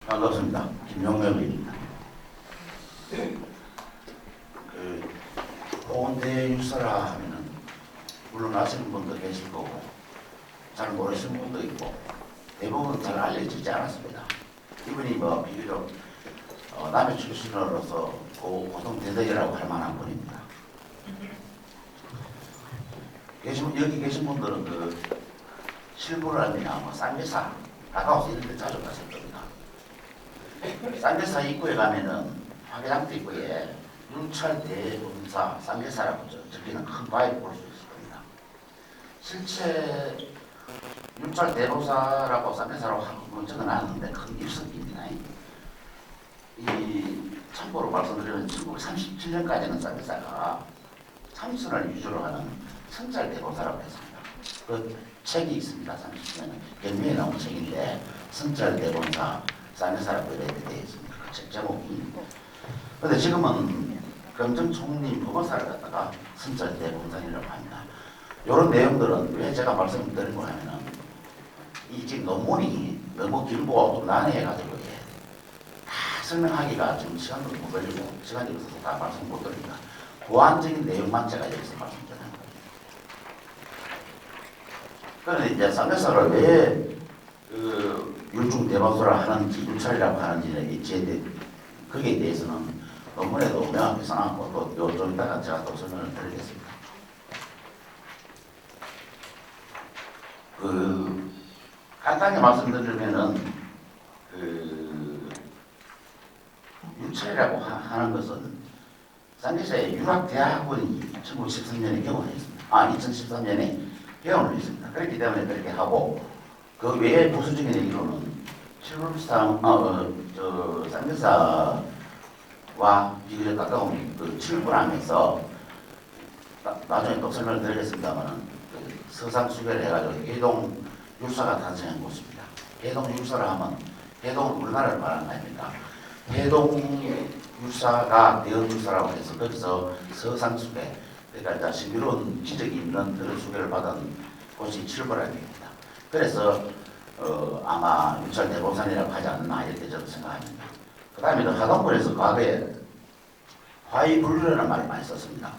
반갑습니다. 김용명입니다. 홍대 유사라 하면은 물론 아시는 분도 계실 거고 잘 모르시는 분도 있고 대부분 잘 알려지지 않았습니다. 이분이 비교적 남의 출신으로서 고동대덕이라고 할 만한 분입니다. 여기 계신 분들은 실부라미나 쌍계사 가까워서 이런 데 자주 가실 겁니다. 쌍계사 입구에 가면은 화개장터 입구에 율찰대본사 쌍계사라고 적히는 큰 바위를 볼 수 있을 겁니다. 실제 율찰대본사라고 쌍계사라고 한번 적어놨는데 큰 입석입니다. 참고로 말씀드리면 1937년까지는 쌍계사가 참선을 위주로 하는 성찰대본사라고 했습니다. 그 책이 있습니다. 37년 경미에 나온 책인데 성찰대본사 쌍계사라고 이렇게 되어 있습니다. 그 책 제목이. 그런데 지금은 검정총리 법원사를 갖다가 성찰대본사라고 합니다. 이런 내용들은 왜 제가 말씀을 드리고 하면은 이 지금 논문이 너무 길고 좀 난해해가지고 다 설명하기가 지금 시간도 못 걸리고 시간이 없어서 다 말씀 못 드립니다. 보완적인 내용만 제가 여기서 말씀드리는 거예요. 그런데 이제 쌍계사를 왜 율중대반소를 하는지 율찰이라고 하는지 거기에 대해서는 논문에도 명확히 써놨고 또 좀 이따가 제가 또 설명을 드리겠습니다. 간단히 말씀드리면은 율찰이라고 하는 것은 쌍계사의 유학대학원이 1913년에 개원을 했습니다. 2013년에 개원을 했습니다. 그렇기 때문에 그렇게 하고 그 외에 부수적인 얘기로는 쌍계사와 비교적 가까운 칠부람에서 나중에 또 설명을 드리겠습니다만은 서상수배를 해가지고 해동 율사가 탄생한 곳입니다. 해동 율사를 하면 해동은 우리나라를 말하는 거 아닙니까? 해동 율사가 대원 율사라고 해서 거기서 서상수배, 그러니까 신비로운 기적이 있는 그런 수배를 받은 곳이 칠부람입니다. 그래서 아마 율찰대본산이라고 하지 않나 이렇게 저는 생각합니다. 그 다음에 하동군에서 과거에 화이불류라는 말을 많이 썼습니다.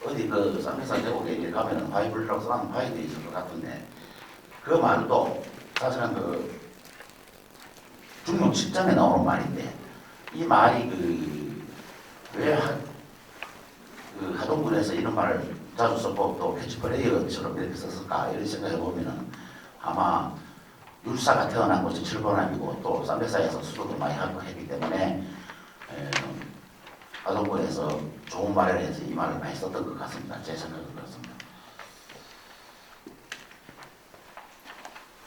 어디 쌍계사 제국에 가면은 화이불류라고 써놓은 화이도 있을 것 같은데 그 말도 사실은 중용 10장에 나오는 말인데 이 말이 왜 하동군에서 이런 말을 자주 썼고 또 캐치프레이어처럼 이렇게 썼을까 이런 생각해 보면은 아마 율사가 태어난 곳이 칠보람이고 또 쌍계사에서 수도도 많이 하고 했기 때문에 하동군에서 좋은 말을 해서 이 말을 많이 썼던 것 같습니다. 제 생각은 그렇습니다.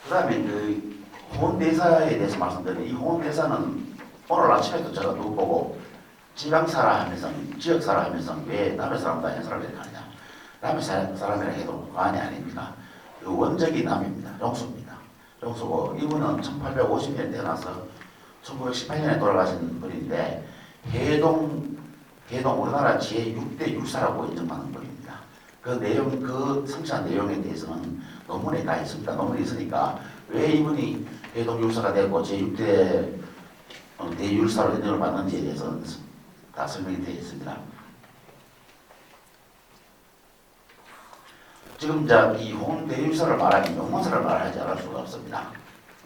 그 다음에 홍원대사에 대해서 말씀드리면 이 홍원대사는 오늘 아침에도 제가 누구 보고 지방사라 하면서 지역사라 하면서 왜 남의 사람보다 현 사람을 이렇게 하느냐. 남의 사람이라 해도 과언이 아닙니다. 원적이 남입니다. 용수입니다. 용수고 이분은 1850년에 태어나서 1918년에 돌아가신 분인데 해동 우리나라 제6대 율사라고 인정받는 분입니다. 그 성취한 내용에 대해서는 논문에 다 있습니다. 논문이 있으니까 왜 이분이 해동 율사가 되고 제6대 대율사로 인정을 받는지에 대해서는 다 설명이 되어 있습니다. 지금 이제 이 홍대율사를 말하면 용문사를 말하지 않을 수가 없습니다.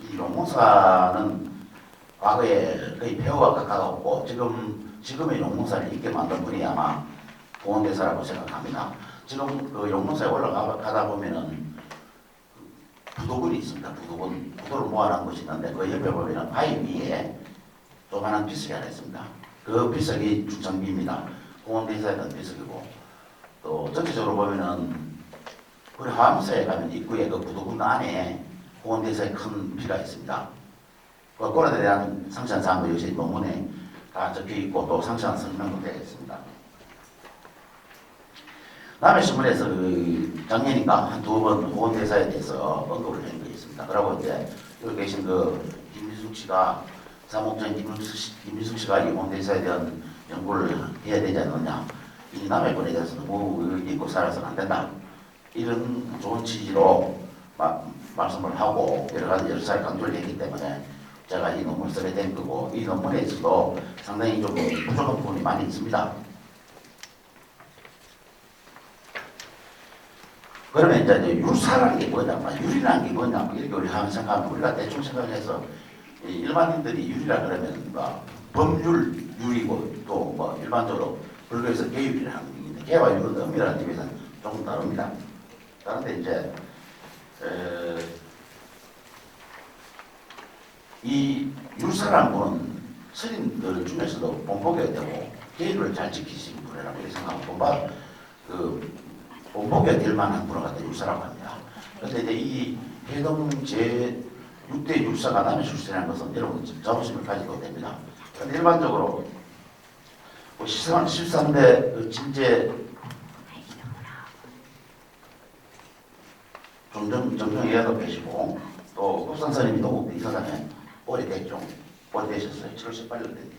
이 용문사는 과거에 거의 폐허가 가까웠고 지금의 용문사를 있게 만든 분이 아마 홍원대사라고 생각합니다. 지금 그 용문사에 올라가다 보면은 부도군이 있습니다. 부도를 모아놓은 곳이 있는데 그 옆에 보면은 바위 위에 조그만한 비석이 하나 있습니다. 그 비석이 주창비입니다. 홍원대사에 있던 비석이고 또 전체적으로 보면은 우리 화암사에 가면 입구에 그 부도군 안에 홍원대사의 큰 비가 있습니다. 그거에 대한 상세한 사항도 역시 논문에 다 적혀 있고 또 상세한 설명도 되어 있습니다. 남의 신문에서 작년인가 한 두 번 홍원대사에 대해서 언급을 한 게 있습니다. 그러고 이제 여기 계신 김민숙 씨가 사목장 김민숙 씨가 이 홍원대사에 대한 연구를 해야 되지 않느냐. 이 남의 분에 대해서 너무 잊고 살아서는 안 된다. 이런 좋은 취지로 말씀을 하고 여러 차례 강조를 했기 때문에 제가 이 논문을 쓰게 된 거고, 이 논문에서도 상당히 좀 부족한 부분이 많이 있습니다. 그러면 이제 율사라는 게 뭐냐, 율이라는 게 뭐냐, 이렇게 우리 하면 생각하면, 우리가 대충 생각을 해서 일반인들이 율이라 그러면 법률 율이고, 또 일반적으로 불교에서 계율이라는 게 있는데, 계와 율은 엄밀한 의미에서는 조금 다릅니다. 그런데 이제 이 율사라는 분은 스님들 중에서도 본보기가 되고 계율을 잘 지키신 분이라고 생각하고, 본보기가 될 만한 분을 갖다 율사라고 합니다. 그런데 이제 이 해동 제6대 율사가 남의 출세라는 것은 여러분 자부심을 가지고 됩니다. 그런데 일반적으로 13대 진제 정정예도 계시고, 또 국산스님이 노국 이 사람에 오래됐죠. 오래되셨어요. 78년 됐지.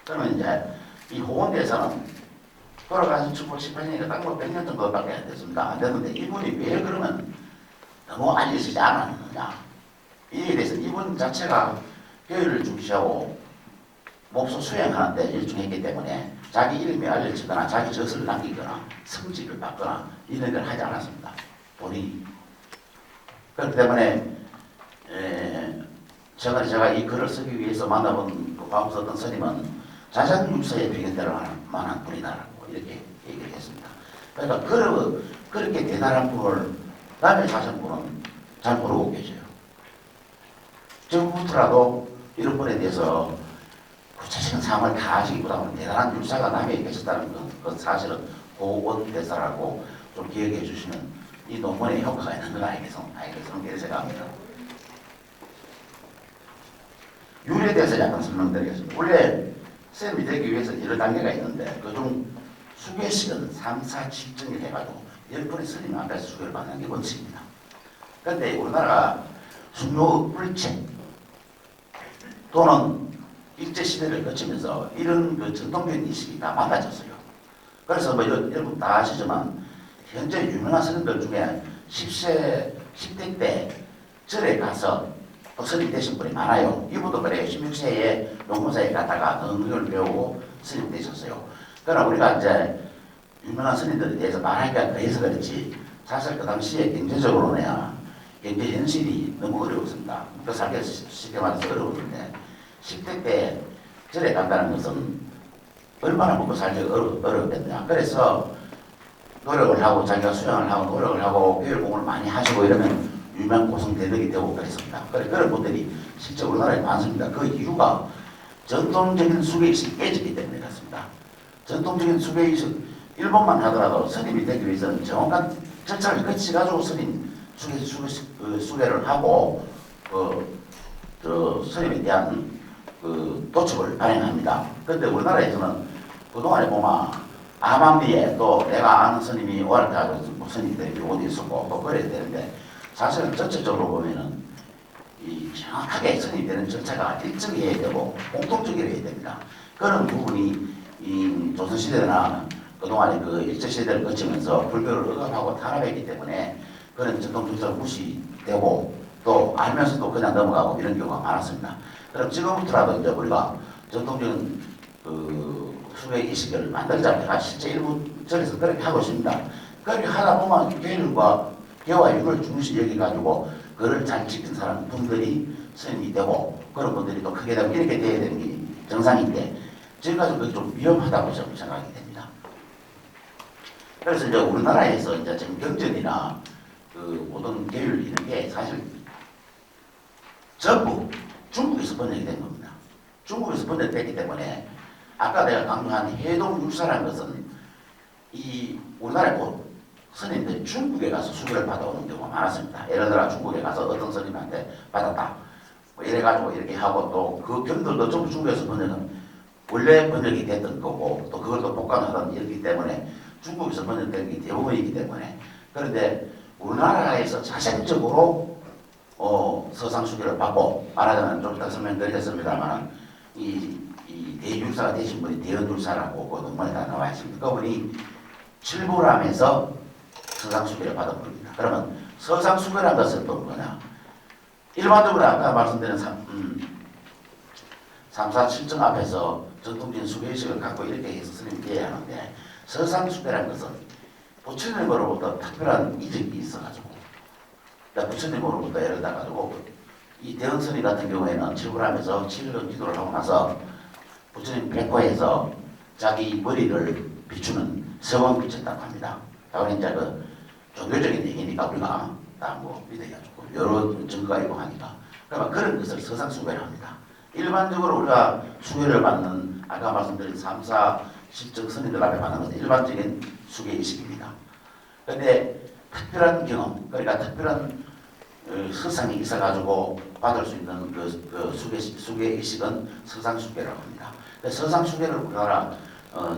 그러면 이제 이 호원대에서는 돌아가신 1918년이니까 딱 100년 정도밖에 안 됐습니다. 안 됐는데 이분이 왜 그러면 너무 알려지지 않았느냐. 이에 대해서 이분 자체가 교회를 중시하고 목소 수행하는 데 일중했기 때문에 자기 이름이 알려지거나 자기 젖을 남기거나 성직을 받거나 이런 걸 하지 않았습니다. 본인이. 그렇기 때문에 제가 이 글을 쓰기 위해서 만나본 과거 썼던 스님은 자장육사에 비견될 만한 분이다라고 이렇게 얘기를 했습니다. 그러니까 그렇게 대단한 분을 남의 자성분은 잘 모르고 계셔요. 지금부터라도 이런 분에 대해서 구체적인 상황을 다 아시기보다는 대단한 육사가 남에게 계셨다는 건 사실은 고원대사라고 좀 기억해 주시면 이 논문에 효과가 있는 걸 알겠습니다. 생각합니다. 율에 대해서 약간 설명드리겠습니다. 원래 쌤이 되기 위해서 여러 단계가 있는데 그중 수계식은 3, 4, 7정을 해가지고 10분의 스님 앞에서 수계를 받는 게 원칙입니다. 그런데 우리나라가 숭료불체 또는 일제시대를 거치면서 이런 전통적인 인식이 다 많아졌어요. 그래서 여러분 다 아시지만 현재 유명한 스님들 중에 10대 때 절에 가서 또 스님 되신 분이 많아요. 이분도 그래요. 16세에 농문사에 갔다가 능력을 배우고 스님 되셨어요. 그러나 우리가 이제 유명한 스님들에 대해서 말하기가 그래서 그렇지, 사실 그 당시에 경제적으로는 경제 현실이 너무 어려웠습니다. 그 살기 쉽게 말해서 어려웠는데 10대 때 절에 간다는 것은 얼마나 먹고 살기가 어려웠겠냐. 그래서 노력을 하고 자기가 수양을 하고 노력을 하고 교육공을 많이 하시고 이러면 유명 고성대덕이 되고 그랬습니다. 그런 분들이 실제 우리나라에 많습니다. 그 이유가 전통적인 수계의식이 깨지기 때문에 그렇습니다. 전통적인 수계의식, 일본만 하더라도 스님이 되기 위해서는 정확한 절차를 거쳐가지고 스님 수계를 하고 스님에 대한 도첩을 발행합니다. 그런데 우리나라에서는 그동안에 보면 암암리에 또 내가 아는 스님이 오락가고 스님들이 어디 있었고 또 그래야 되는데, 사실은 전체적으로 보면은 이 정확하게 스님이 되는 절차가 일정해야 되고 공통적이어야 됩니다. 그런 부분이 이 조선시대나 그동안에 그 일제시대를 거치면서 불교를 억압하고 탄압했기 때문에 그런 전통 절차가 무시되고 또 알면서도 그냥 넘어가고 이런 경우가 많았습니다. 그럼 지금부터라도 이제 우리가 전통적인 수배 의식을 만들자. 내가 실제 일부 절에서 그렇게 하고 있습니다. 그렇게 하다 보면 개와 율을 중시 여기가지고 그를 잘 지킨 사람 분들이 스님이 되고 그런 분들이 또 크게 되고 이렇게 돼야 되는 게 정상인데, 지금까지 그게 좀 위험하다고 저는 생각이 됩니다. 그래서 이제 우리나라에서 이제 지금 경전이나 모든 계율 이런 게 사실 전부 중국에서 번역이 된 겁니다. 중국에서 번역됐기 때문에 아까 내가 강조한 해동육사라는 것은 이 우리나라에 스님들이 중국에 가서 수교를 받아오는 경우가 많았습니다. 예를 들어 중국에 가서 어떤 스님한테 받았다. 이래가지고 이렇게 하고 또 그 경들도 전부 중국에서 원래 번역이 됐던 거고 또 그걸 또 복강하던 일이기 때문에 중국에서 번역된 게 대부분이기 때문에, 그런데 우리나라에서 자생적으로 서상 수교를 받고, 말하자면 좀 이따 설명드리겠습니다만 이 대율사가 되신 분이 대연율사라고 그 논문에 다 나와 있습니다. 그분이 칠부람에서 서상수계를 받은 분입니다. 그러면 서상수계라는 것은 또 뭐냐? 일반적으로 아까 말씀드린 3, 4, 7정 앞에서 전통적인 수배의식을 갖고 이렇게 해서 스님이 돼야 하는데 서상수배라는 것은 부처님으로부터 특별한 이적이 있어가지고 부처님으로부터 예를 들어가지고 이 대흥스님 같은 경우에는 칠불암에서 7년 기도를 하고 나서 부처님 백화에서 자기 머리를 비추는 서원 비쳤다고 합니다. 다만 이제 그 종교적인 얘기니까 우리가 다 뭐 믿어가지고 여러 증거가 있고 하니까 그러면 그런 것을 서상수배를 합니다. 일반적으로 우리가 수배를 받는 아까 말씀드린 3, 4, 10정 스님들 앞에 받는 것은 일반적인 수배의식입니다. 그런데 특별한 경험, 그러니까 특별한 서상이 있어가지고 받을 수 있는 그 수배의식은 서상수배라고 합니다. 서상수배를 우리나라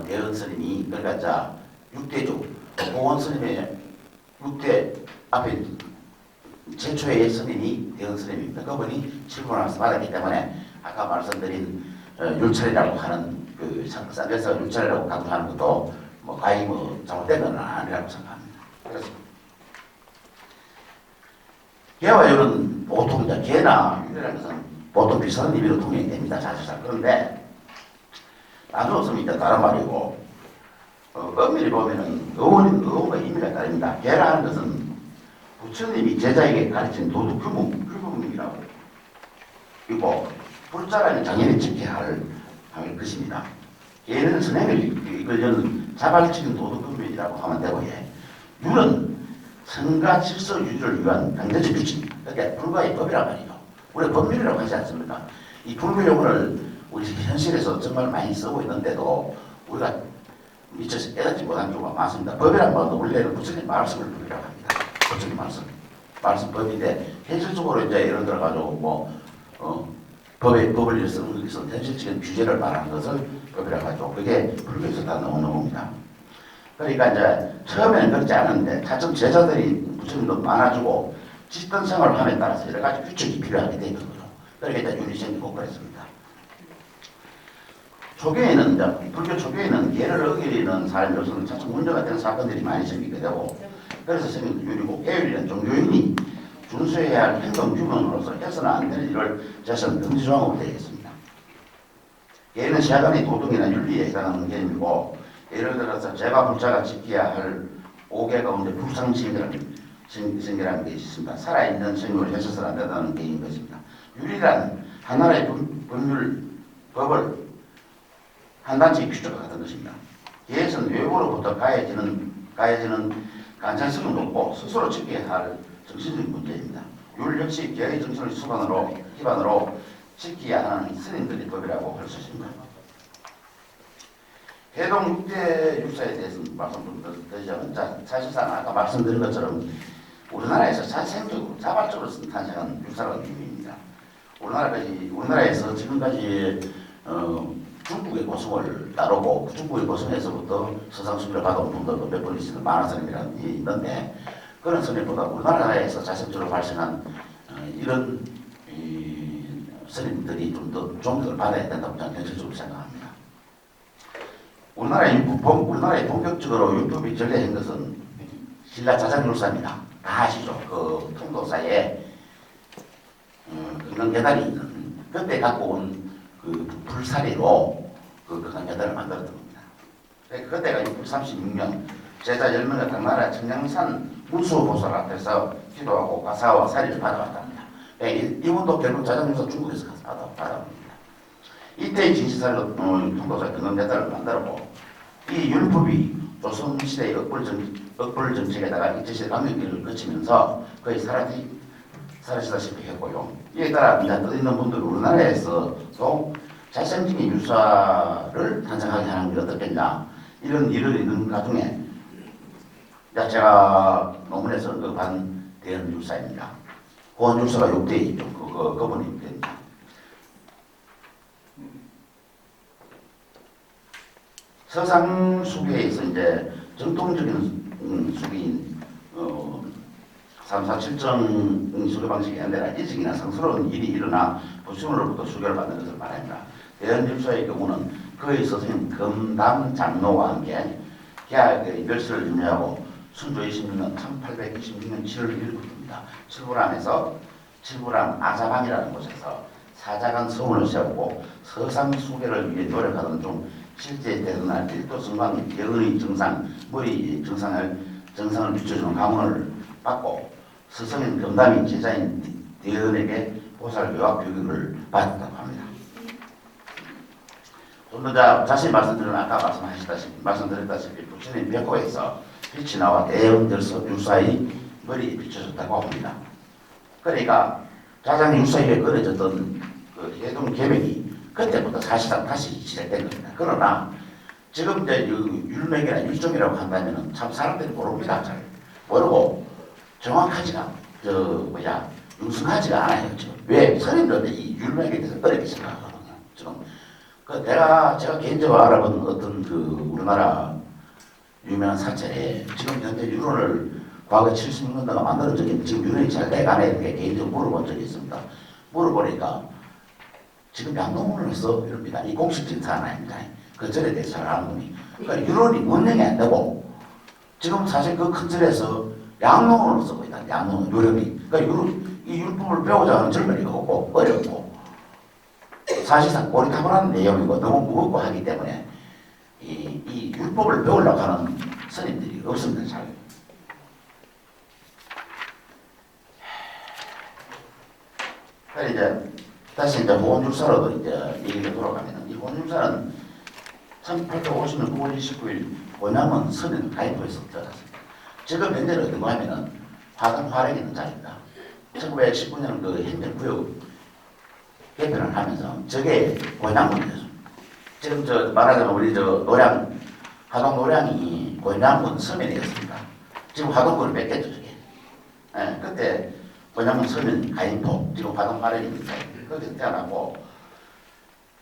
대은 스님이 그러니까 자 6대조 공원 스님의 6대 앞에 최초의 스님이 대은 스님입니다. 그분이 칠불암에서 받았기 때문에 아까 말씀드린 율찰이라고 하는 그 쌍에서 율찰이라고 강조하는 것도 뭐 과히 뭐 잘못된 건 아니라고 생각합니다. 그래서 개와 율은 보통 이제 개나 율이라는 것은 보통 비슷한 의미로 통용이 됩니다. 사실상. 그런데 나누었으면 이제 다른 말이고 엄밀히 보면은 어원과 의미가 다릅니다. 개라는 것은 부처님이 제자에게 가르친 도덕 규범이라고 그리고 불자라는 당연히 지켜야 할 것입니다. 개는 선행을 이끌려는 자발적인 도덕 규범이라고 하면 되고 율은 선과 질서 유지를 위한 강제적 규칙, 그러니까 불가의 법이란 말이죠. 우리 법률이라고 하지 않습니까? 이 불교 용어를 우리 현실에서 정말 많이 쓰고 있는데도 우리가 미처 깨닫지 못한 경우가 많습니다. 법이란 말도 원래는 부처님 말씀을 법이라고 합니다. 부처님 말씀 법인데 현실적으로 이제 예를 들어가지고 법을 쓰는 것에서 현실적인 규제를 말하는 것을 법이라고 하죠. 그게 불교에서 다 나옵니다. 그러니까 이제 처음에는 그렇지 않은데 차츰 제자들이 부처님도 많아지고 집단 생활을 함에 따라서 여러 가지 규칙이 필요하게 되는 거죠. 그러니까 이제 율이 생기고 그랬습니다. 초기에는 이제 불교 초기에는 예를 어기는 사람으로서는 차츰 문제가 되는 사건들이 많이 생기게 되고 그래서 생긴 율이고 계율이란 종교인이 준수해야 할 행동 규범으로서 해서는 안 되는 일을 제시하는 금지 조항으로 되어 있습니다. 예는 세간의 도덕이나 윤리에 해당하는 개념이고 예를 들어서 제가 불자가 지켜야 할 5개 가운데 불상신이라는 게 있습니다. 살아있는 생명을 해서는 안 된다는 개념인 것입니다. 율이란 하나의 법을 한 단체의 규칙과 같은 것입니다. 예에서는 외부로부터 가해지는 간접성은 높고 스스로 지켜야 할 정신적인 문제입니다. 율 역시 계의 정신을 기반으로 지켜야 하는 스님들의 법이라고 할 수 있습니다. 해동 6대 율사에 대해서 말씀 좀 드리자면 사실상 아까 말씀드린 것처럼 우리나라에서 자발적으로 탄생한 율사라는 의미입니다. 우리나라에서 지금까지 중국의 고성을 따르고 중국의 고성에서부터 서상수배를 받아온 분들도 몇 분 있으면 많은 스님이라는 게 있는데 그런 스님보다 우리나라에서 자생적으로 발생한 이런 스님들이 좀 더 존경을 받아야 된다고 저는 현실적으로 생각합니다. 우리나라에 본격적으로 율법이 전례한 것은 신라 자장율사입니다. 다 아시죠? 그 통도사에 금강계단이 있는 그때 갖고 온 그 불사리로 그 금강계단을 만들었던 겁니다. 그때가 636년 제자 10명이 당나라 청량산 문수보살 앞에서 기도하고 가사와 사리를 받아왔답니다. 이분도 결국 자장율사 중국에서 가서 받아옵니다. 이때 진시살로 통도사 금강계단을 만들었고 이 율법이 조선시대의 억불 정책에다가 일제시대 강점기를 거치면서 거의 사라지다시피 했고요. 이에 따라 이제 떠있는 분들 우리나라에서도 자생적인 율사를 탄생하게 하는 게 어떻겠냐 이런 일을 있는 가중에 제가 논문에서 언급한 대한 율사입니다. 고한 율사가 6대 있죠. 그분이 됩니다. 서상수배에서 이제 정통적인 수배인 3, 4, 7정 수교 방식이 아니라 이직이나 상스러운 일이 일어나 부처님으로부터 수교를 받는 것을 말합니다. 대한율사의 경우는 그의 스승인 금담 장로와 함께 계약의 멸시를 유지하고 순조 26년 1826년 7월 1일부터입니다. 칠불암 아자방이라는 곳에서 사자간 서문을 세우고 서상수계를 위해 노력하던 중 실제 대선날 1도 성광 영의 정상, 머리 정상을 비춰주는 가문을 받고 스승인 경담인 제자인 대언에게 보살 교학 교육을 받았다고 합니다. 좀 더 자세히 말씀드리면 아까 말씀드렸다시피 부처님 벽호에서 빛이 나와 대형 들서 유사히 머리에 비춰졌다고 합니다. 그러니까 가장 유사히에 그려졌던 그 해동 계획이 그때부터 사실상 다시 시작된 겁니다. 그러나 지금 이제 율맥이나 율종이라고 한다면은 참 사람들이 모릅니다. 잘 모르고 정확하지가 융성하지가 않아요. 지금 왜 선임들이 이 율맥에 대해서 어렵게 생각하거든요. 지금 제가 개인적으로 알아본 어떤 그 우리나라 유명한 사찰에 지금 현재 율언을 과거 76년도가 만들어진 적이 지금 율언이 잘 돼가네 이렇게 개인적으로 물어본 적이 있습니다. 물어보니까 지금 양론문을 써 이럽니다. 이 공식적인 사안 아닙니다. 그 절에 대해서 잘 아는 분이. 그러니까 율언이 원령이 안 되고 지금 사실 그 큰 절에서 양론문을 쓰고 있다. 양론문 요령이. 그러니까 이 율법을 배우자 하는 젊은이가 없고 어렵고 사실상 꼬리타분한 내용이고 너무 무겁고 하기 때문에 이 율법을 배우려고 하는 스님들이 없습니다. 잘. 그래서 이제 다시 이제 호원율사로도 이제 얘기가 돌아가면 이 호원율사는 1850년 9월 29일 원양은 서면 가입부에서 들어갔습니다. 지금 현재는 어떤가 하면은 화당 화력이 있는 자리입니다. 1919년 그 행정구역 개편을 하면서 저게 원양문이었습니다. 지금 말하자면 우리 화동 노량이 원양문 서면이었습니다. 지금 화동군을 뺏겼죠 저게. 예, 그때 원양문 서면 가인포 지금 화동 화력이 있는 자리. 거기서 태어나고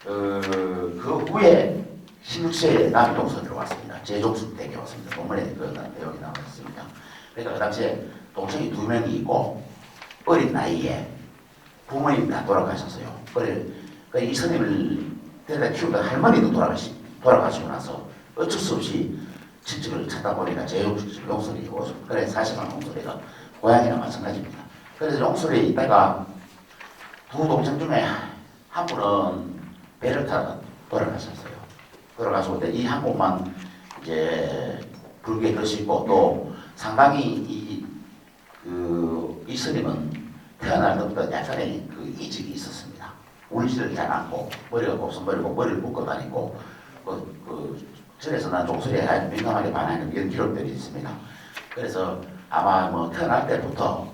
그 후에 16세에 남종서 들어왔습니다. 제종숙 댁에 왔습니다. 본문에 그 내용이 나와 있습니다. 그러니까 그 당시에 동생이 2명이 있고 어린 나이에 부모님이 다 돌아가셨어요. 그래 이 스님을 데려다 키우던 할머니도 돌아가시고 나서 어쩔 수 없이 친척을 찾다 보니까 제종숙 용설이 오고 그래 사실은 용설이가 고향이나 마찬가지입니다. 그래서 용설에 있다가 두 동생 중에 한 분은 배를 타고 돌아가셨어요. 돌아가시고 이 한 분만 이제 불교에 드시고 또 상당히 이 스님은 태어날 때부터 약간의 그 이직이 있었습니다. 울지를 잘 않고 머리가 곱슬머리고 머리를 묶고 다니고 절에서 난 종소리에 아주 민감하게 반하는 이런 기록들이 있습니다. 그래서 아마 뭐 태어날 때부터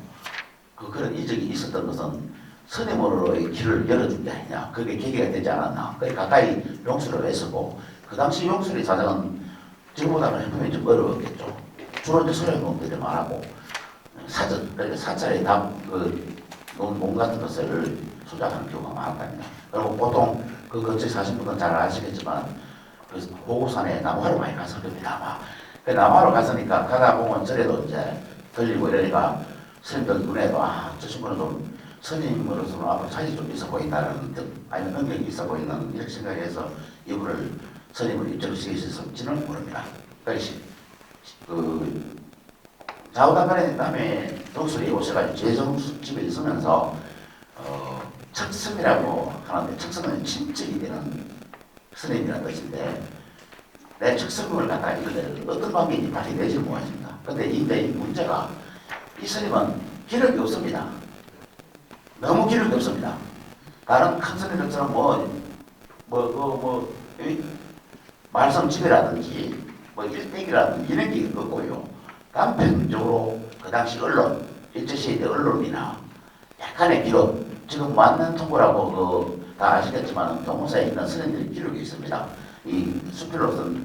그런 이직이 있었던 것은 스님으로의 길을 열어준 게 아니냐. 그게 계기가 되지 않았나. 그래 가까이 용수를 했었고 그 당시 용수의 사정은 지금보다는 형편이 좀 어려웠겠죠. 주로 이제 소련 놈들이 많았고 사전, 그러니까 사찰에 논문 같은 것을 수작하는 경우가 많았답니다. 그리고 보통 그 근처에 사신 분은 잘 아시겠지만 그 호구산에 나무하러 많이 갔을 겁니다. 아마. 그 나무하러 갔으니까 가다 보면 절에도 이제 들리고 이러니까 스님들 눈에도 저 친구는 좀 스님으로서는 앞으로 차이 좀 있어 보인다는 듯 아니면 능력이 있어 보이는 이렇게 생각해서 이분을 스님을 입적시켰을지는 모릅니다. 그래서 좌우당간에 다음에 독수리에 오셔가지고 제정숙 집에 있으면서 척성이라고 하는데 척성은 친척이 되는 스님이라는 뜻인데 내 척성을 갖다가 이걸 어떤 방법인지 발휘 되지 못하십니다. 근데 이 문제가 이 스님은 기력이 없습니다. 너무 기력이 없습니다. 다른 큰 스님들처럼 말씀집이라든지 일대기라든지 이런 게 없고요. 단편적으로 그 당시 언론, 일제시대 언론이나 약간의 기록, 지금 만난 통보라고 다 아시겠지만 동문사에 있는 스님들의 기록이 있습니다. 이 수필로서는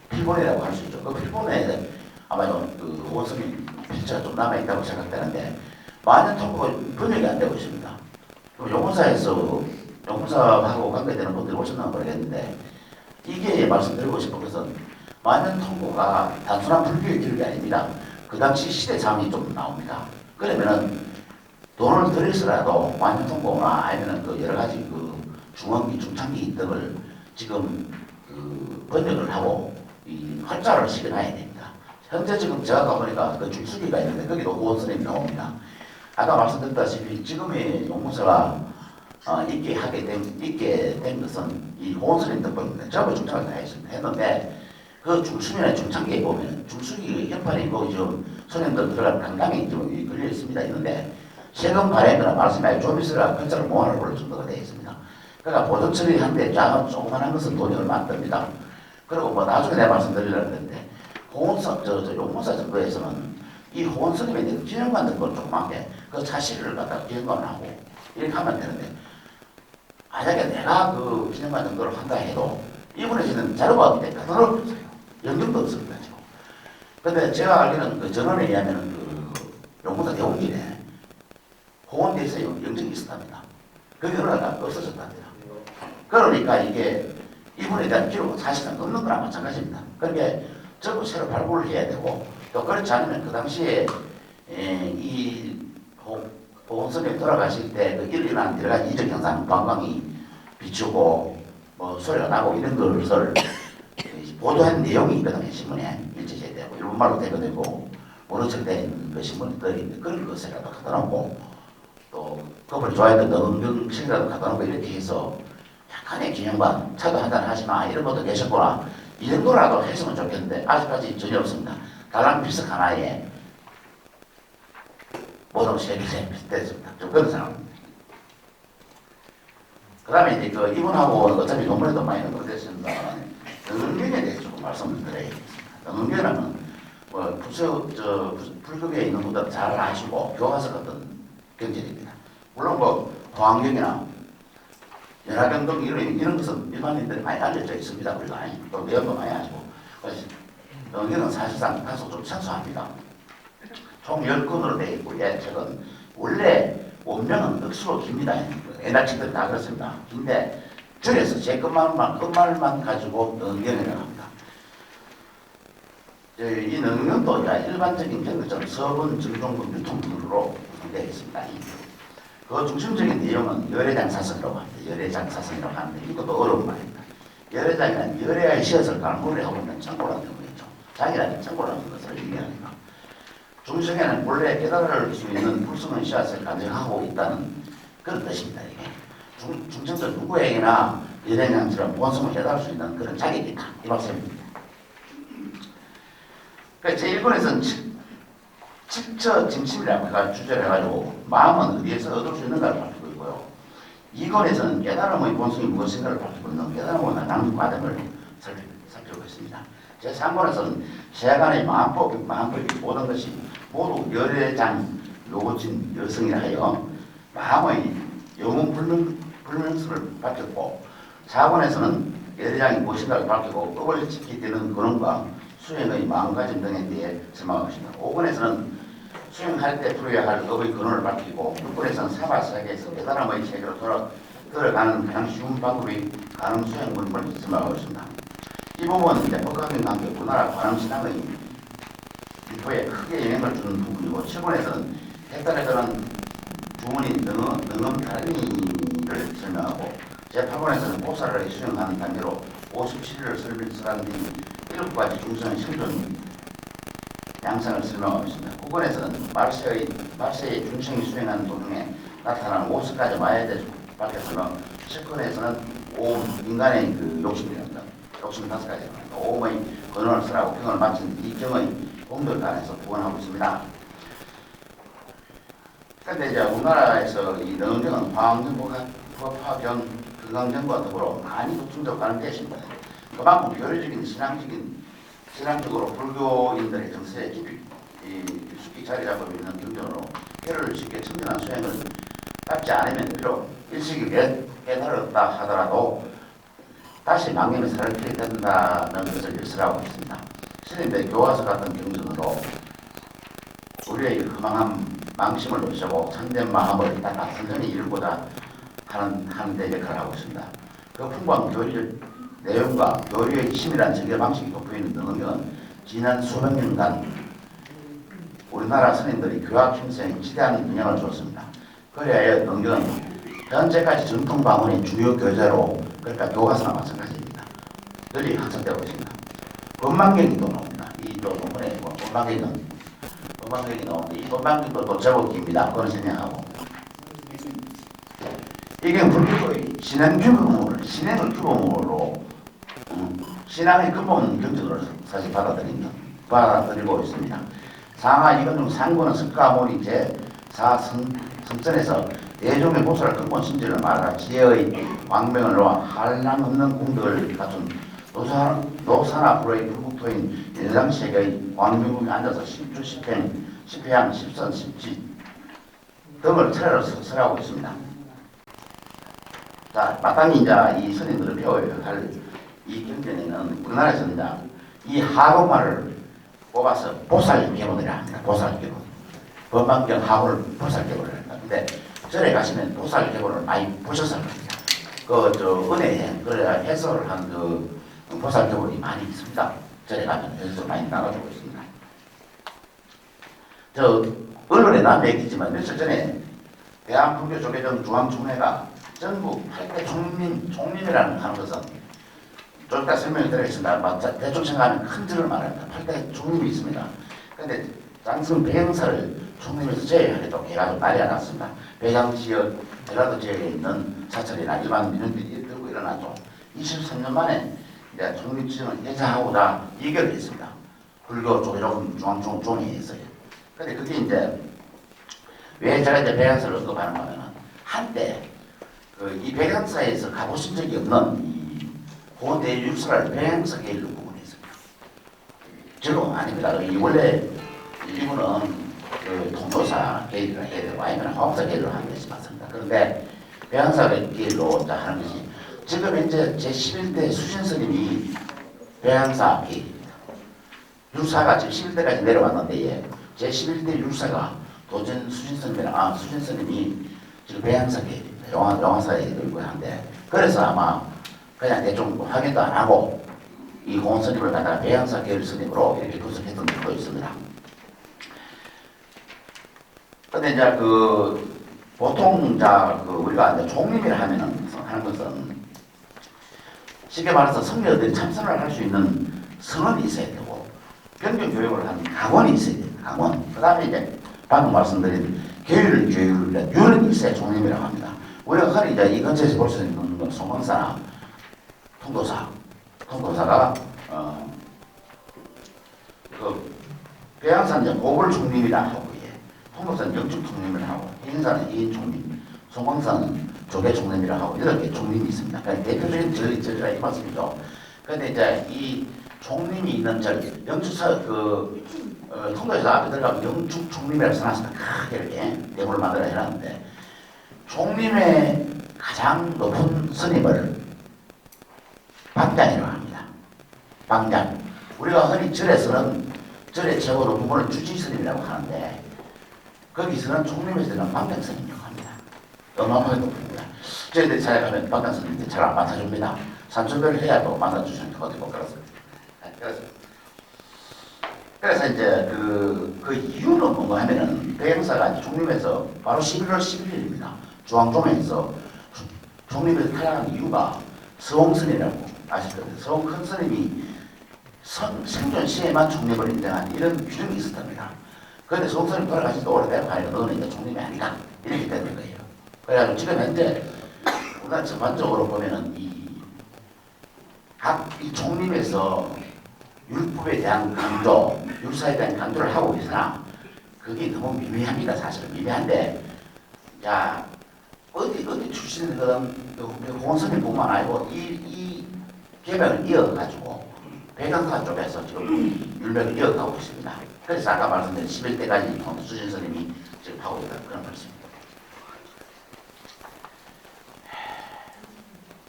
필본이라고 할 수 있죠. 그 필본에 아마 그 호원스님 필자가 좀 남아있다고 생각되는데 만년 통보가 번역이 안 되고 있습니다. 용문사하고 관계되는 분들이 오셨나 모르겠는데 이게 말씀드리고 싶은 것은 만년 통보가 단순한 불교의 기록이 아닙니다. 그 당시 시대 상황이 좀 나옵니다. 그러면은 돈을 들여서라도 만년 통보나 아니면 그 여러 가지 그 중원기, 중창기 등을 지금 번역을 하고 이 활자를 실어놔야 됩니다. 현재 지금 제가 가보니까 그 중수기가 있는데 거기도 호원스님이 나옵니다. 아까 말씀드렸다시피 지금의 용문사가 있게 된 것은 이 호원선임 덕분입니다. 전부 중창을 다 했는데 그 중수면에 중창기에 보면 중수기 현판이고 지금 손님들 들어간 강당이 좀 걸려 있습니다. 있는데 세금 발행이나 말씀에 좀 있으라 건설을 모아를 볼 정도가 되어 있습니다. 그러니까 보존 처리하는데 조그만한 것은 돈이 얼마 안 듭니다. 그리고 뭐 나중에 내가 말씀드리려고 했는데 호원선 용문사 정도에서는 이 호원선임에 대해서 기념관 같은 걸 조그맣게 그 사실을 갖다가 기념관을 하고 이렇게 하면 되는데 만약에 내가 그 기념관 정도를 한다 해도 이분에 지는 자료가 없기 때문에 돈을 없어요. 연금도 없습니다. 지금. 근데 제가 알기로는 그 전원에 의하면 그 용문사 대원길에 호원대에서 영정이 있었답니다. 그게 어느 날 없어졌답니다. 그러니까 이게 이분에 대한 기록은 사실은 없는 거랑 마찬가지입니다. 그러니까 전부 새로 발굴을 해야 되고 또 그렇지 않으면 그 당시에 이 호원선생님 돌아가실 때 그 일어난 여러 가지 이적 현상, 관광이 비추고 뭐 소리가 나고 이런 것을 보도한 내용이 있거든요. 신문에 일제시대 되고 일본말로 대거되고 모르척된 그 신문들이 그런 것을 갖다 놓고 또 그걸 좋아했던 음경실이라도 갖다 놓고 이렇게 해서 약간의 기념관 차도 한잔 하지마 이런 것도 계셨구나 이 정도라도 했으면 좋겠는데 아직까지 전혀 없습니다. 다랑 비석 하나에 모든 세계에 비슷했습니다. 좀 그런 상황입니다. 그 다음에 이제 그 이분하고 어차피 논문에도 많이 언급됐습니다. 능은경에 대해서 조금 말씀을 드려야겠습니다. 능은경은 뭐 불교계에 있는 분들 잘 아시고 교과서 같은 경전입니다. 물론 뭐 도안경이나 연화경 등 이런 것은 일반인들이 많이 알려져 있습니다. 우리가 또 내용도 많이 아시고 능은경은 사실상 다소 좀 생소합니다. 총 10권으로 되어 있고 책은 원래 원명은 억수로 깁니다. 옛날 책들이 다 그렇습니다. 긴데 줄여서 제 끝말만 가지고 능경이라고 합니다. 이 능경도 일반적인 경전처럼 서본, 정종본, 유통문으로 구성되어 있습니다. 그 중심적인 내용은 열애장사성이라고 합니다. 열애장사성이라고 하는데 이것도 어려운 말입니다. 열애장이란 열애의 씨앗을 갈무리 하고 있는 창고라는 의미죠. 장이라는 창고라는 것을 의미합니다. 중성에는 본래 깨달을 수 있는 불성의 씨앗을 간증하고 있다는 그런 뜻입니다. 이게 중성적 누구에게나 열애장처럼 본성을 깨달을 수 있는 그런 자격이 있다. 이 말씀입니다. 그러니까 제1권에서는 칠처 진심이라고 주제를 해가지고 마음은 어디에서 얻을 수 있는가를 밝히고 있고요. 2권에서는 깨달음의 본성이 무엇인가를 밝히고 있는 깨달음의 나남 과정을 살피고 있습니다. 제3권에서는 세간의 마음법이 모든 것이 모두 열애장 요진 여성이라 하여 마음의 영웅 불명성을 밝혔고 4권에서는 열애장이 무엇인가를 밝히고 법을 지키게 되는 근원과 수행의 마음가짐 등에 대해 설명하고 있습니다. 5권에서는 수행할 때 풀어야 할 업의 근원을 밝히고 6권에서는 사바세계에서 깨달음의 세계로 들어가는 가장 쉬운 방법이 가능 수행 문법을 설명하고 있습니다. 이 부분은 이제 법학경 관계 우리나라 관음신앙의 기초에 크게 영향을 주는 부분이고 7권에서는 핵달에 관한 주문인 능엄다리를 설명하고 제8권에서는 고사를 수행하는 단계로 57일을 설명한 뒤 7가지 중성의 생존 양상을 설명하고 있습니다. 9권에서는 말세의 중성이 수행하는 도중에 나타나는 50가지 마야에 대해서 밝혔으며 10권에서는 오음, 인간의 그 욕심이랍니다. 욕심 5가지입니다. 오음의 근원을 쓰라고 경을 마친 이 경의 공덕간에서 부원하고 있습니다. 그런데 이제 우리나라에서 이 능경은 화엄경과 법화경, 금강경과 더불어 많이 독점적가는 대신입니다. 그만큼 교리적인 신앙적으로 불교인들의 정서에 깊숙이 자리 잡고 있는 경전으로 혈을 쉽게 청진한 수행을 닦지 않으면 비록 일식이 깨달았다 하더라도 다시 망념의 살을 피게 된다는 것을 일설하고 있습니다. 스님의 교과서 같은 경전으로 우리의 허망한 망심을 없애고 참된 마음을 닦아 선선히 이루고자 하는 데 역할을 하고 있습니다. 그 풍부한 교리적 내용과 교리의 치밀한 전개 방식이 돋보이는 능경은 지난 수백 년간 우리나라 스님들이 교학 형성에 지대한 영향을 주었습니다. 그래야 능경은 현재까지 전통 방언의 주요 교재로 그러니까 교과서나 마찬가지입니다. 널리 학습되고 있습니다. 법망경이 또 나옵니다. 이 또 논문에 법망경이 나오는데 이 법망경도 또 제법 깁니다. 그건 생략하고 이게 불교의 신행을 규범으로 신앙의 근본 경전으로 사실 받아들이고 있습니다. 상하 이건중 상고는 석가모니 제4 성전에서 대종의 보살을 근본 신제를 말하라. 지혜의 광명을 놓아 한량 없는 공덕을 갖춘 노사나 불의 불국토인 일당세계의 광명궁에 앉아서 십주 십회양 십선 십지 등을 차례로 설하고 있습니다. 자, 마땅히 이제 이 스님들을 배워야 할 이 경전에는 우리나라에서 이제 이 하도말을 뽑아서 보살개론이라 합니다. 보살개론. 법망경 하고를 보살개론을 합니다. 근데 절에 가시면 보살개론을 많이 보셔서 합니다. 은혜행, 그래야 해설을 한 보살개론이 많이 있습니다. 절에 가면 해설 많이 나눠주고 있습니다. 언론에 난 얘기지만 며칠 전에 대한불교조계종 중앙총회가 전국 8대 총림이라는 하는 것은 좀 이따 설명을 드리겠습니다. 대충 생각하면 큰 틀을 말합니다. 8대 총림이 있습니다. 그런데 장성 배영사를 총림에서 제외하려고 해가지고 난리가 났습니다. 배양 지역, 전라도 지역에 있는 사찰이나 일반 민원들이 들고 일어났죠. 23년 만에 이제 총림 지정을 해제하고자 의결을 했습니다. 불교 조계종 중앙총회에서요. 근데 그게 이제 왜 제가 이제 배양사를 언급하는 거면은 한때 이 배양사에서 가보신 적이 없는 이 고대 육사를 배양사 계열로 구분했습니다. 저는 아닙니다. 원래 일본은 통도사 계열이라 해야 되고 아니면 화엄사 계열로 하는 것이 맞습니다. 그런데 배양사 계열로 하는 것이 지금 현재 제11대 수신스님이 배양사 계열입니다. 율사가 지금 11대까지 내려왔는데 제11대 율사가 도전 수신스님이 지금 배양사 계열입니다. 영화사에 들고 하는데 그래서 아마 그냥 대충 확인도 안 하고 이 공원스님을 갖다가 배양사 계열 스님으로 이렇게 구성했던 것도 있습니다. 근데 이제 보통 우리가 이제 종림이라 하는 것은 쉽게 말해서 성녀들이 참선을 할 수 있는 성원이 있어야 되고 변경 교육을 하는 강원이 있어야 됩니다. 강원. 그 다음에 이제 방금 말씀드린 율은 있어야 종림이라고 합니다. 우리가 흔히 이제 이 근처에서 볼 수 있는 건 송광사나 통도사가 배양사는 이제 고불 총림이라 하고 통도사는 영축 총림이라 하고 인사는 이인 총림, 송광사는 조계 총림이라 하고 이렇게 총림이 있습니다. 그러니까 대표적인 절이라 이 말씀이죠. 그런데 이제 이 총림이 있는 절 영축사 통도에서 앞에 들어가면 영축 총림이라고 써놨습니다. 크게 이렇게 대문을 만들어 해놨는데 총림의 가장 높은 스님을 방장이라고 합니다. 방장. 우리가 흔히 절에서는 절의 최고 높은 분을 주지스님이라고 하는데 거기서는 총림에서는 방장스님이라고 합니다. 어마어마하게 높습니다. 저희들이 찾아가면 방장스님들 잘 안 맡아줍니다. 산천별을 해야 또 만나주시는 것 같고 그렇습니다. 그래서 이제 그 이유는 뭔가 하면은 배영사가 총림에서 바로 11월 11일입니다. 중앙종회에서 총림에서 탈락한 이유가 서홍스님이라고 아실 겁니다. 서홍 큰 스님이 생존 시에만 총림을 인정한 이런 규정이 있었답니다. 그런데 서홍 스님 돌아가신 지 오래되고 하니까 너는 이제 총림이 아니다 이렇게 되는 거예요. 그래가지고 지금 현재 우리나라 전반적으로 보면은 이 총림에서 율법에 대한 강조, 율사에 대한 강조를 하고 있으나 그게 너무 미미합니다. 사실은 미미한데 야 어디 출신이든 공원스님뿐만 아니고 이 개명을 이어가지고 배강사 쪽에서 지금 율맥을 이어가고 있습니다. 그래서 아까 말씀드린 11대까지 수진스님이 지금 하고 있다는 그런 말씀입니다.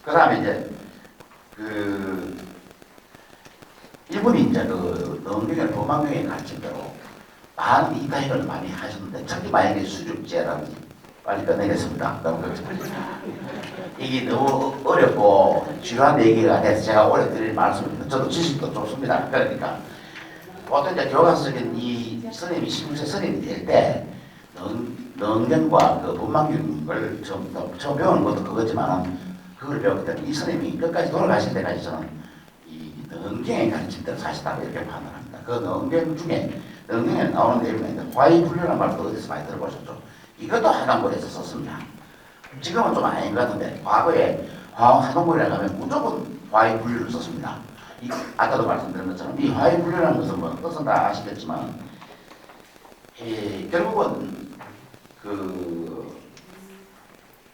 그 다음에 이제 이분이 이제 능경의 법망경의 가르침대로 많은 이가익을 많이 하셨는데 특히 만약에 수줍제라든지 빨리 끝내겠습니다. 너무 이게 너무 어렵고 지루한 얘기가 돼서 제가 오래 드릴 말씀입니다. 저도 지식도 좋습니다. 그러니까 보통 이제 교과서적인 이 스님이 신세 스님이 될 때 능경과 법망경을 처음 배우는 것도 그거지만 그걸 배웠기 때문에 이 스님이 끝까지 돌아가실 때까지 저는 이 능경의 가르침대로 사시다고 이렇게 판단합니다. 그 능경 중에 능경에 나오는 내용이 있는데 화이불류라는 말도 어디서 많이 들어보셨죠? 이것도 하단골에서 썼습니다. 지금은 좀 아닌 것 같은데 과거에 화학산업물이라고 하면 무조건 화해 분류를 썼습니다. 아까도 말씀드린 것처럼 이 화해 분류라는 것은 뭐 뜻은 다 아시겠지만 결국은 그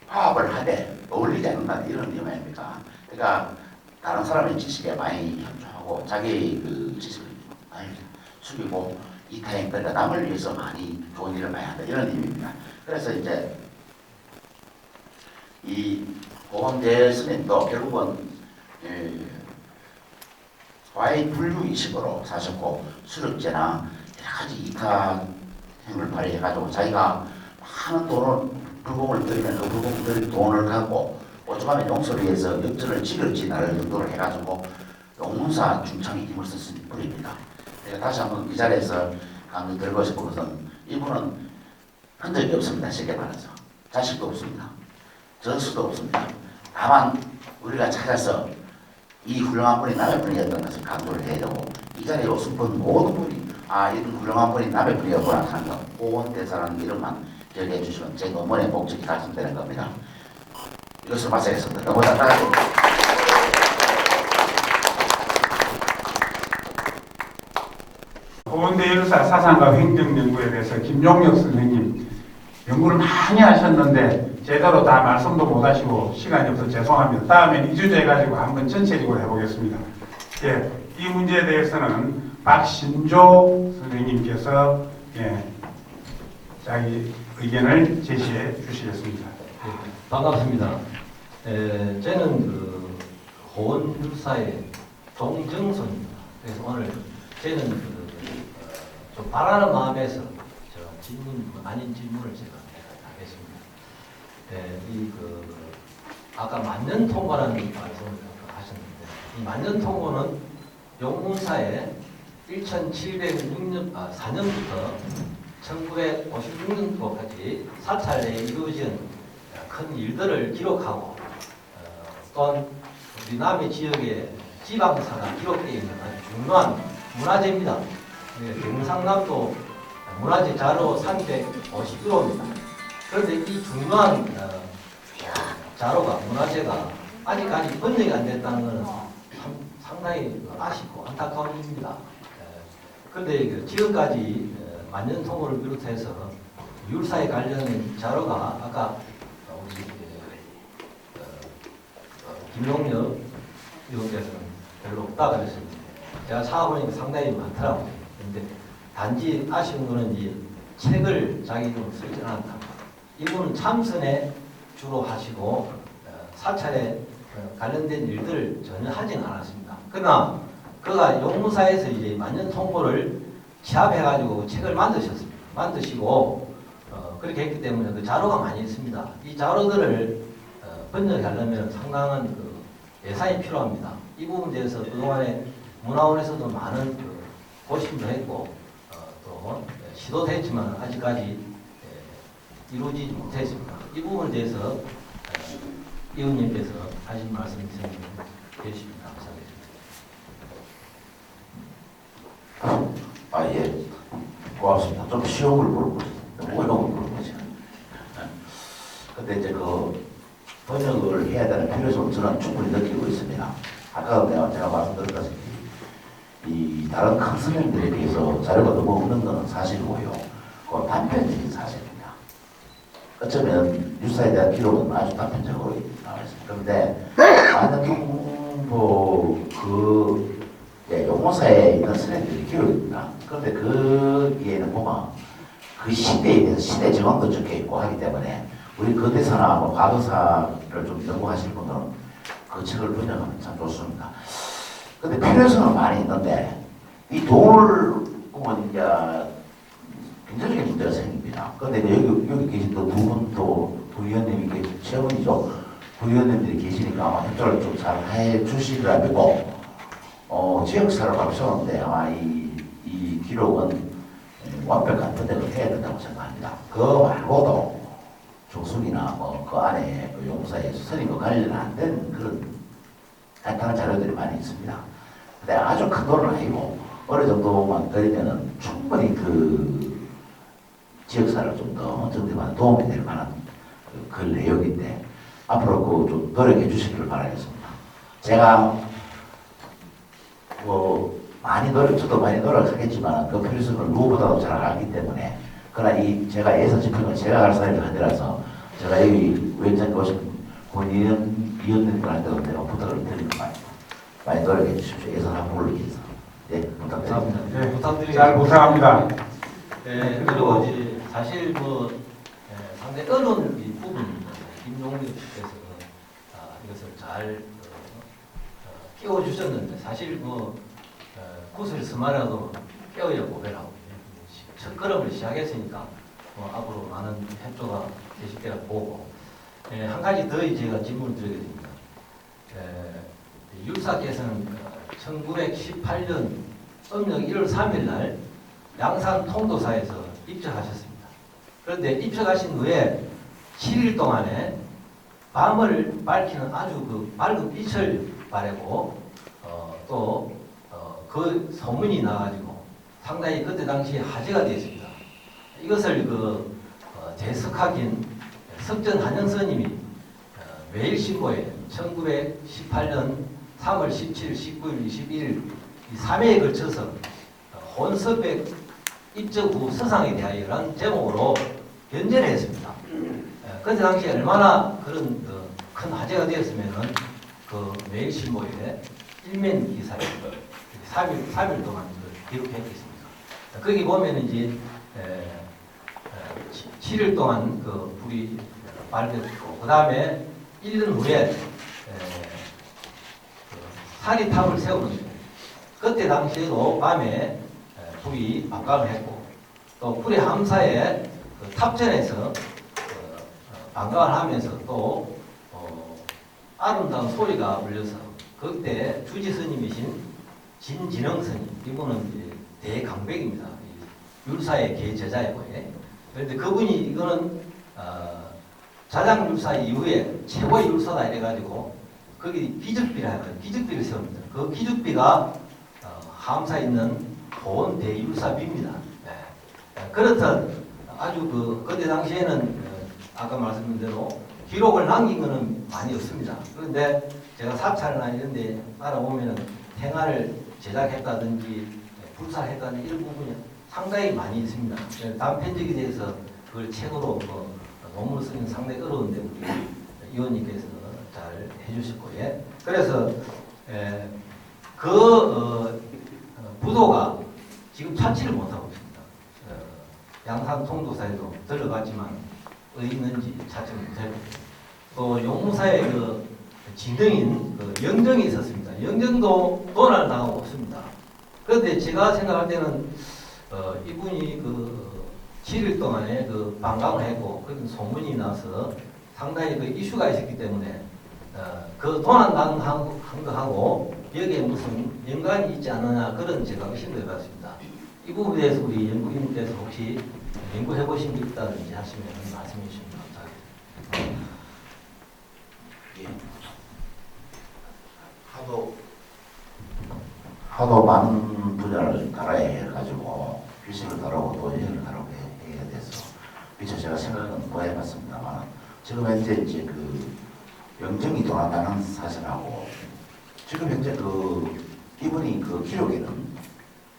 화합을 하되 어울리지 않는다 이런 의미 아닙니까? 그러니까 다른 사람의 지식에 많이 협조하고 자기 그 지식을 많이 숙이고 이타임 그러니까 남을 위해서 많이 좋은 일을 많이 한다 이런 의미입니다. 그래서 이제 이 고범재 스님도 결국은 화해 분류 의식으로 사셨고 수력제나 여러 가지 이타행을 발휘해가지고 자기가 많은 돈을 불공을 들이면 그 불공 들인 돈을 갖고 오죽하면 용서를 위해서 역전을 지을지 나를 정도로 해가지고 용문사 중창에 힘을 썼은 분입니다. 제가 다시 한번 이 자리에서 강조드리고 싶은 것은 이분은 흔적이 없습니다. 쉽게 말해서 자식도 없습니다. 전수도 없습니다. 다만 우리가 찾아서 이 훌륭한 분이 남의 분이었던 것을 강조를 해야 되고 이 자리에 오신 분 모든 분이 이런 훌륭한 분이 남의 분이었구나 하는 것 고원대사라는 이름만 기억해 주시면 제 논문의 목적이 달성되는 겁니다. 이것을 마치겠습니다. 너무 답답하죠? 고원대 열사 사상과 행정연구에 대해서 김용혁 선생님 연구를 많이 하셨는데 제대로 다 말씀도 못 하시고 시간이 없어서 죄송합니다. 다음에 이주제 가지고 한번 전체적으로 해보겠습니다. 예, 이 문제에 대해서는 박신조 선생님께서 자기 의견을 제시해 주시겠습니다. 반갑습니다. 저는 그 고원율사의 종정선입니다. 그래서 오늘 저는 좀 바라는 마음에서 저 질문 아닌 질문을 제가 하겠습니다. 아까 만년통과라는 말씀을 하셨는데 이 만년통과는 용문사에 1704년부터 1956년도까지 사찰내에 이루어진 큰 일들을 기록하고 또한 우리 남해 지역의 지방사가 기록되어 있는 아주 중요한 문화재입니다. 경상남도 문화재 자료 351호입니다. 그런데 이 중요한 자료가 문화재가 아직까지 번역이 안 됐다는 것은 상당히 아쉽고 안타까운 일입니다. 그런데 지금까지 만년통호를 비롯해서 율사에 관련된 자료가 아까 우리 김용혁 의원께서는 별로 없다 그랬습니다. 제가 찾아보니까 상당히 많더라고요. 그런데 단지 아쉬운 거는 이제 책을 자기 이름으로 쓰지 않았다. 이분은 참선에 주로 하시고 사찰에 관련된 일들을 전혀 하지는 않았습니다. 그러나 그가 용무사에서 이제 만년통보를 취합해가지고 책을 만드셨습니다. 만드시고 그렇게 했기 때문에 그 자료가 많이 있습니다. 이 자료들을 번역하려면 상당한 그 예산이 필요합니다. 이 부분에 대해서 그동안에 문화원에서도 많은 그 고심도 했고 또 시도도 했지만 아직까지 이루어지지 못했습니다. 이 부분에 대해서 의원님께서 하신 말씀 있으면 해주시면 감사하겠습니다. 예, 고맙습니다. 좀 쉬운 걸 물어보세요. 너무 어려운 걸 물어보세요. 근데 이제 그 번역을 해야 되는 필요성을 저는 충분히 느끼고 있습니다. 아까 제가 말씀드렸다시피 이 다른 큰 선생님들에 비해서 자료가 너무 없는 것은 사실이고요. 그건 단편적인 사실입니다. 어쩌면 유사에 대한 기록은 아주 단편적으로 나와 있습니다. 그런데 만년통보 용어사에 있는 선생님들이 기록이 있습니다. 그런데 거기에는 보면 그 시대에 대해서 시대 정황도 적혀 있고 하기 때문에 우리 근대사나 뭐 과거사를 좀 연구하실 분들은 그 책을 번역하면 참 좋습니다. 근데 필요성은 많이 있는데 이 돈을 보면 이제 굉장히 문제가 생깁니다. 그런데 여기 계신 또 두 분 또 부위원님이 최원이죠. 부위원님들이 계시니까 아마 협조를 좀 잘 해 주시리라 믿고 지역사를 발표하는데 아마 이 기록은 완벽한 번역을 해야 된다고 생각합니다. 그거 말고도 조숙이나 뭐 그 안에 용사에 스님과 관련 안 된 그런 간단한 자료들이 많이 있습니다. 근데 아주 큰 돈은 아니고 어느 정도만 들이면은 충분히 그 지역사를 좀 더 정리하는 도움이 될 만한 글 내용인데 앞으로 그 좀 노력해 주시기를 바라겠습니다. 제가 뭐 저도 많이 노력하겠지만 그 필요성을 누구보다도 잘 알기 때문에 그러나 이 제가 예산 집행을 제가 할 사람이 아니라서 제가 여기 위원장님 오신 의원님들한테도 내가 부탁을 드리는 거 많이 노력해 주십시오. 예산 확보를 위해서. 네, 부탁드립니다. 네, 부탁드리겠습니다. 잘 부탁합니다. 네, 그리고 이제 사실 뭐 상당히 어려운 이 부분 김용민 씨께서 이것을 잘 끼워주셨는데 사실 뭐 구슬 스마라도 깨어야 고배라고 첫 걸음을 시작했으니까 앞으로 많은 협조가 되실 거라 보고 한 가지 더 제가 질문을 드리겠습니다. 율사께서는 1918년 음력 1월 3일 날 양산 통도사에서 입적하셨습니다. 그런데 입적하신 후에 7일 동안에 밤을 밝히는 아주 그 밝은 빛을 발하고 또 그 소문이 나가지고 상당히 그때 당시에 화제가 되었습니다. 이것을 재석학인 석전 한영선님이 매일신보에 1918년 3월 17일, 19일, 21일 이 3회에 걸쳐서 혼서백 입적 후 서상에 대하여라는 제목으로 연재를 했습니다. 그때 당시에 얼마나 그런 큰 화제가 되었으면은 그 매일신보에 일면 기사에 3일 동안 기록했겠습니다. 거기 보면 이제 7일 동안 그 불이 밝혔고 그 다음에 1년 후에 사리탑을 세우는데 그때 당시에도 밤에 불이 반감을 했고 또 불의 함사에 그 탑전에서 반감을 하면서 또 아름다운 소리가 울려서 그때 주지 스님이신 진진흥 스님 이분은 이제 대강백입니다. 율사의 계제자이고 그런데 그분이 이거는 자장 율사 이후에 최고의 율사다 이래가지고 거기 기적비라 해요. 기적비를 세웁니다. 그 기적비가 함사에 있는 보온 대율사비입니다. 그렇듯 아주 그때 당시에는 아까 말씀드린 대로 기록을 남긴 것은 많이 없습니다. 그런데 제가 사찰이나 이런 데 알아보면 행화를 제작했다든지 불사했다든지 이런 부분이 상당히 많이 있습니다. 단편적에 대해서 그걸 책으로 논문을 쓰기는 상당히 어려운데 우리 의원님께서 잘 해주셨고 그래서 부도가 지금 찾지를 못하고 있습니다. 양산 통도사에도 들어갔지만 어디 있는지 찾지 못하고 또 용무사의 그 진정인 영정이 있었습니다. 영정도 도난을 당하고 없습니다. 그런데 제가 생각할 때는 이분이 7일 동안에 반감을 했고 그런 소문이 나서 상당히 이슈가 있었기 때문에 그 도난 당한 거하고 여기에 무슨 연관이 있지 않느냐 그런 제가 의심을 해봤습니다. 이 부분에 대해서 우리 연구인께서 혹시 연구해 보신 게 있다든지 하시면 말씀해 주시면 감사하겠습니다. 하도 많은 분야를 달아야 해가지고 필식을 다루고 또 예를 다루고 해야 돼서 미처 제가 생각은 못 해봤습니다만 지금 현재 이제 영정이 돌아가는 사실하고 지금 현재 이분이 기록에는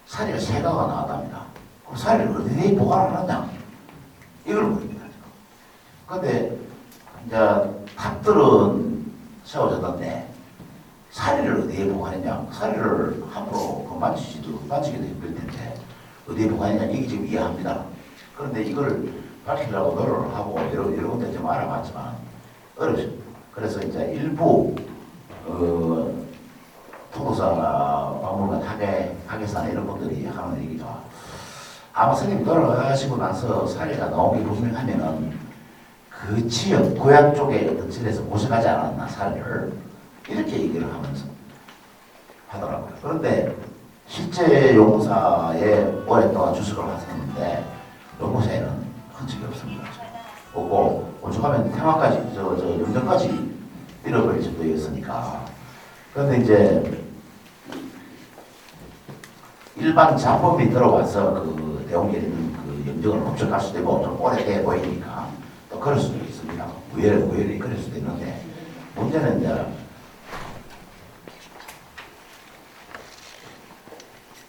사례가 3가가 나왔답니다. 그럼 사례를 어디에 보관을 하냐 이걸 모릅니다. 그런데 이제 탑들은 세워졌는데 사례를 어디에 보관했냐? 사례를 함부로 만지기도 힘들 텐데 어디에 보관했냐? 이게 지금 이해합니다. 그런데 이걸 밝히려고 노력을 하고 여러 군데 좀 알아봤지만 어렵습니다. 그래서 이제 일부 통도사 박물관 학예사나 이런 분들이 하는 얘기가 아마 스님 돌아가시고 나서 사례가 나오기 분명하면은 그 지역 고향 쪽에 어떤 절에서 고생하지 않았나 사례를 이렇게 얘기를 하면서 하더라고요. 그런데 실제 용무사에 오랫동안 주석을 하셨는데 용무사에는 흔적이 없습니다. 없고 오죽하면 태화까지 영정까지 잃어버릴 정도였으니까. 그런데 이제 일반 자범이 들어와서 대웅계에 있는 영정을 훔쳐갈 수도 있고 좀 오래돼 보이니까 또 그럴 수도 있습니다. 우열이 그럴 수도 있는데 문제는 이제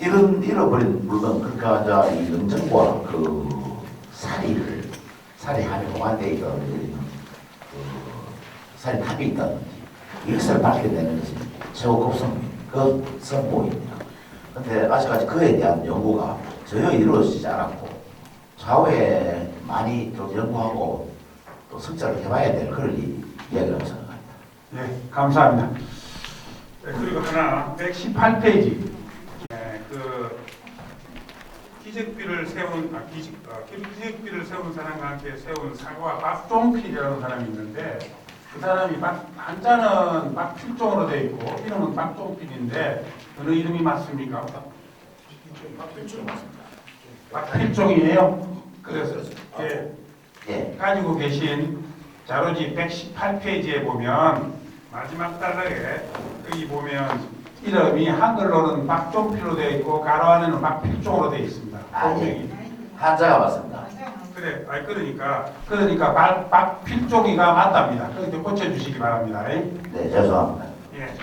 이런 잃어버린 물건 그러니까 이 은정과 그 살이 한이 동안돼 있던 살이 탑이 있다든지 이것을 밝혀내는 것이 최고 그 선보입니다. 근데 아직까지 그에 대한 연구가 전혀 이루어지지 않았고 차후에 많이 좀 연구하고 또 성찰을 해봐야 될 그런 이야기라고 생각합니다. 예, 감사합니다. 네, 그리고 하나 118페이지 그 기적비를 세운 기적비를 세운 사람과 함께 세운 사과 박종필이라는 사람이 있는데 그 사람이 한자는 박필종으로 되어 있고 이름은 박종필인데 어느 이름이 맞습니까? 박필종 맞습니다. 박필종이에요. 그래서 예. 가지고 계신 자료지 118페이지에 보면 마지막 단락에 여기 보면 이름이 한글로는 박종필로 되어 있고 가로 안에는 박필종으로 되어 있습니다. 예. 한자가 맞습니다. 그래, 그러니까 박필종이가 맞답니다. 그렇게 고쳐주시기 바랍니다. 네, 죄송합니다. 예.